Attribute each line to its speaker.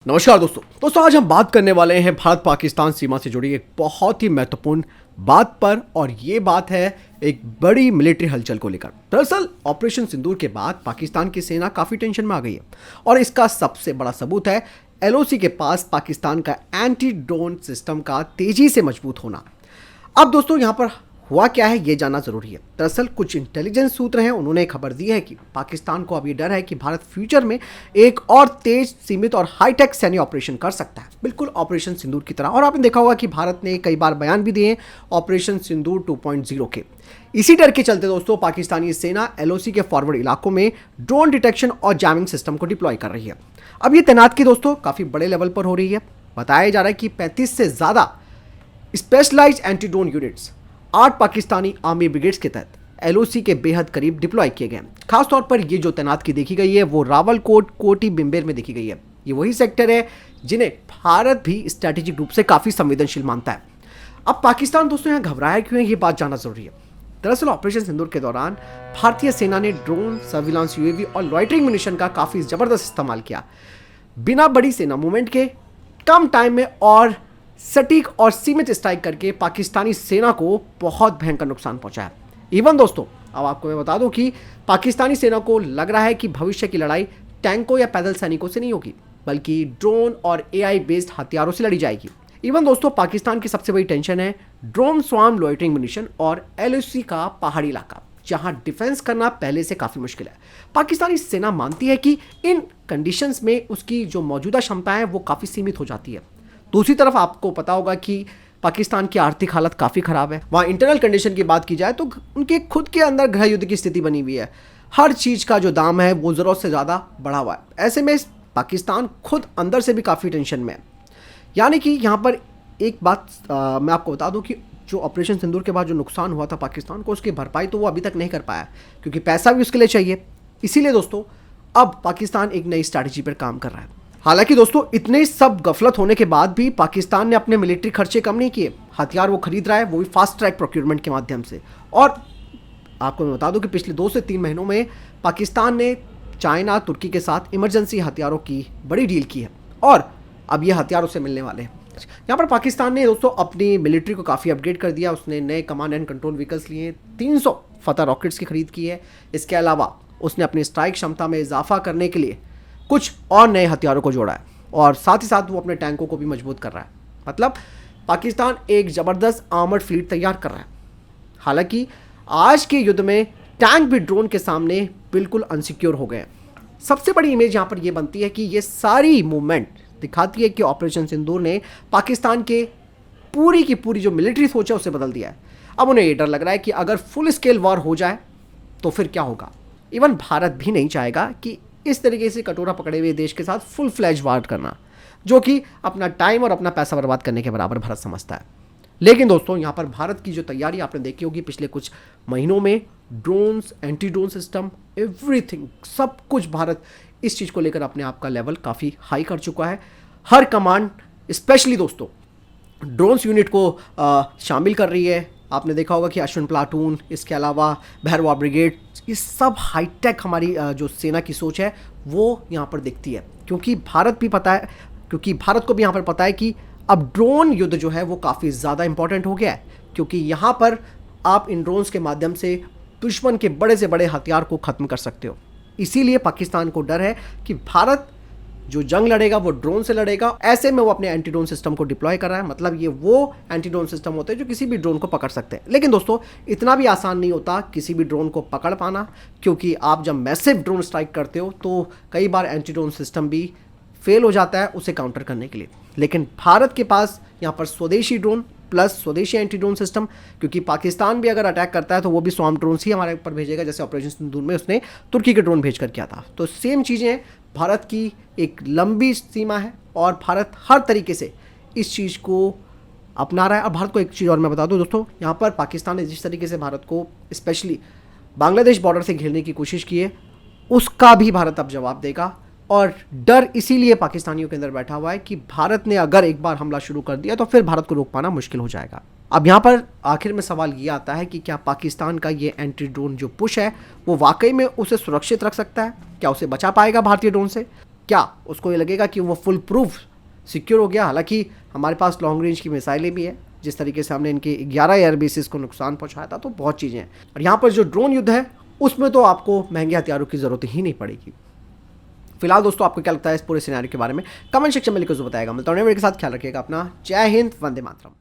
Speaker 1: नमस्कार दोस्तों आज हम बात करने वाले हैं भारत पाकिस्तान सीमा से जुड़ी एक बहुत ही महत्वपूर्ण बात पर। और ये बात है एक बड़ी मिलिट्री हलचल को लेकर। दरअसल ऑपरेशन सिंदूर के बाद पाकिस्तान की सेना काफ़ी टेंशन में आ गई है और इसका सबसे बड़ा सबूत है एलओसी के पास पाकिस्तान का एंटी ड्रोन सिस्टम का तेजी से मजबूत होना। अब दोस्तों यहाँ पर हुआ क्या है ये जानना जरूरी है। दरअसल कुछ इंटेलिजेंस सूत्र हैं, उन्होंने खबर दी है कि पाकिस्तान को अब ये डर है कि भारत फ्यूचर में एक और तेज, सीमित और हाईटेक सैन्य ऑपरेशन कर सकता है, बिल्कुल ऑपरेशन सिंदूर की तरह। और आपने देखा होगा कि भारत ने कई बार बयान भी दिए ऑपरेशन सिंदूर 2.0 के। इसी डर के चलते दोस्तों पाकिस्तानी सेना एलओसी के फॉरवर्ड इलाकों में ड्रोन डिटेक्शन और जैमिंग सिस्टम को डिप्लॉय कर रही है। अब ये तैनाती दोस्तों काफ़ी बड़े लेवल पर हो रही है। बताया जा रहा है कि 35 से ज़्यादा specialized anti drone units 8 Pakistani army brigades के तहत एलओसी के बेहद करीब डिप्लॉय किए गए। खासतौर पर ये जो तैनाती देखी गई है वो रावलकोट, कोटी, बिम्बेर में देखी गई है। ये वही सेक्टर है जिन्हें भारत भी स्ट्रैटेजिक रूप से काफ़ी संवेदनशील मानता है। अब पाकिस्तान दोस्तों यहाँ घबराया क्यों है ये बात जानना जरूरी है। दरअसल ऑपरेशन सिंदूर के दौरान भारतीय सेना ने ड्रोन, सर्विलांस यूएवी और लॉइटरिंग मिनिशन का काफ़ी ज़बरदस्त इस्तेमाल किया। बिना बड़ी सेना मूवमेंट के कम टाइम में और सटीक और सीमित स्ट्राइक करके पाकिस्तानी सेना को बहुत भयंकर नुकसान पहुंचाया। इवन दोस्तों अब आपको मैं बता दूं कि पाकिस्तानी सेना को लग रहा है कि भविष्य की लड़ाई टैंकों या पैदल सैनिकों से नहीं होगी, बल्कि ड्रोन और एआई बेस्ड हथियारों से लड़ी जाएगी। इवन दोस्तों पाकिस्तान की सबसे बड़ी टेंशन है ड्रोन स्वार्म, लॉइटरिंग मिनिशन और एलओसी का पहाड़ी इलाका, जहां डिफेंस करना पहले से काफ़ी मुश्किल है। पाकिस्तानी सेना मानती है कि इन कंडीशंस में उसकी जो मौजूदा क्षमताएं हैं वो काफ़ी सीमित हो जाती है। दूसरी तरफ आपको पता होगा कि पाकिस्तान की आर्थिक हालत काफ़ी ख़राब है। वहाँ इंटरनल कंडीशन की बात की जाए तो उनके खुद के अंदर गृह युद्ध की स्थिति बनी हुई है। हर चीज़ का जो दाम है वो ज़रूरत से ज़्यादा बढ़ा हुआ है। ऐसे में पाकिस्तान खुद अंदर से भी काफ़ी टेंशन में है। यानी कि यहाँ पर एक बात मैं आपको बता दूँ कि जो ऑपरेशन सिंदूर के बाद जो नुकसान हुआ था पाकिस्तान को, उसकी भरपाई तो वो अभी तक नहीं कर पाया, क्योंकि पैसा भी उसके लिए चाहिए। इसीलिए दोस्तों अब पाकिस्तान एक नई स्ट्रैटेजी पर काम कर रहा है। हालांकि दोस्तों इतने सब गफलत होने के बाद भी पाकिस्तान ने अपने मिलिट्री खर्चे कम नहीं किए। हथियार वो खरीद रहा है, वो भी फास्ट ट्रैक प्रोक्योरमेंट के माध्यम से। और आपको मैं बता दूं कि पिछले 2 से 3 महीनों में पाकिस्तान ने चाइना, तुर्की के साथ इमरजेंसी हथियारों की बड़ी डील की है और अब ये हथियार उसे मिलने वाले हैं। यहाँ पर पाकिस्तान ने दोस्तों अपनी मिलिट्री को काफ़ी अपग्रेड कर दिया। उसने नए कमांड एंड कंट्रोल व्हीकल्स लिए, 300 फतह रॉकेट्स की खरीद की है। इसके अलावा उसने अपनी स्ट्राइक क्षमता में इजाफा करने के लिए कुछ और नए हथियारों को जोड़ा है और साथ ही साथ वो अपने टैंकों को भी मजबूत कर रहा है। मतलब पाकिस्तान एक ज़बरदस्त आर्मर्ड फ्लीट तैयार कर रहा है। हालांकि आज के युद्ध में टैंक भी ड्रोन के सामने बिल्कुल अनसिक्योर हो गए हैं। सबसे बड़ी इमेज यहाँ पर यह बनती है कि ये सारी मूवमेंट दिखाती है कि ऑपरेशन सिंदूर ने पाकिस्तान के पूरी की पूरी जो मिलिट्री सोच है उसे बदल दिया है। अब उन्हें ये डर लग रहा है कि अगर फुल स्केल वॉर हो जाए तो फिर क्या होगा। इवन भारत भी नहीं चाहेगा कि इस तरीके से कटोरा पकड़े हुए देश के साथ फुल फ्लैज वार करना, जो कि अपना टाइम और अपना पैसा बर्बाद करने के बराबर भारत समझता है। लेकिन दोस्तों यहाँ पर भारत की जो तैयारी आपने देखी होगी पिछले कुछ महीनों में, drones, anti drone system, everything, सब कुछ भारत इस चीज़ को लेकर अपने आप का लेवल काफ़ी हाई कर चुका है। हर कमांड स्पेशली दोस्तों ड्रोन्स यूनिट को शामिल कर रही है। आपने देखा होगा कि अश्विन प्लाटून, इसके अलावा भैरवा ब्रिगेड, ये सब हाईटेक हमारी जो सेना की सोच है वो यहाँ पर दिखती है। क्योंकि भारत को भी यहाँ पर पता है कि अब ड्रोन युद्ध जो है वो काफ़ी ज़्यादा इंपॉर्टेंट हो गया है, क्योंकि यहाँ पर आप इन ड्रोन्स के माध्यम से दुश्मन के बड़े से बड़े हथियार को ख़त्म कर सकते हो। इसीलिए पाकिस्तान को डर है कि भारत जो जंग लड़ेगा वो ड्रोन से लड़ेगा। ऐसे में वो अपने एंटी ड्रोन सिस्टम को डिप्लॉय कर रहा है। मतलब ये वो एंटी ड्रोन सिस्टम होते हैं जो किसी भी ड्रोन को पकड़ सकते हैं। लेकिन दोस्तों इतना भी आसान नहीं होता किसी भी ड्रोन को पकड़ पाना, क्योंकि आप जब मैसिव ड्रोन स्ट्राइक करते हो तो कई बार एंटी ड्रोन सिस्टम भी फेल हो जाता है उसे काउंटर करने के लिए। लेकिन भारत के पास यहाँ पर स्वदेशी ड्रोन प्लस स्वदेशी एंटी ड्रोन सिस्टम, क्योंकि पाकिस्तान भी अगर अटैक करता है तो वो भी स्वार्म ड्रोन्स ही हमारे ऊपर भेजेगा, जैसे ऑपरेशन सिंदूर में उसने तुर्की के ड्रोन भेज कर किया था। तो सेम चीज़ें, भारत की एक लंबी सीमा है और भारत हर तरीके से इस चीज़ को अपना रहा है। और भारत को एक चीज़ और मैं बता दूं दोस्तों, यहाँ पर पाकिस्तान ने जिस तरीके से भारत को स्पेशली बांग्लादेश बॉर्डर से घेरने की कोशिश की है, उसका भी भारत अब जवाब देगा। और डर इसीलिए पाकिस्तानियों के अंदर बैठा हुआ है कि भारत ने अगर एक बार हमला शुरू कर दिया तो फिर भारत को रोक पाना मुश्किल हो जाएगा। अब यहाँ पर आखिर में सवाल ये आता है कि क्या पाकिस्तान का ये एंटी ड्रोन जो पुश है वो वाकई में उसे सुरक्षित रख सकता है? क्या उसे बचा पाएगा भारतीय ड्रोन से? क्या उसको ये लगेगा कि वो फुल प्रूफ सिक्योर हो गया? हालांकि हमारे पास लॉन्ग रेंज की मिसाइलें भी है, जिस तरीके से हमने इनके 11 एयरबेसिस को नुकसान पहुंचाया था, तो बहुत चीज़ें हैं। और यहाँ पर जो ड्रोन युद्ध है उसमें तो आपको महंगे हथियारों की ज़रूरत ही नहीं पड़ेगी। फिलहाल दोस्तों, आपको क्या लगता है इस पूरे सिनेरियो के बारे में? कमेंट सेक्शन में लिखकर बताएगा। मिलता हूं नए वीडियो के साथ, ख्याल रखिएगा अपना। जय हिंद, वंदे मातरम।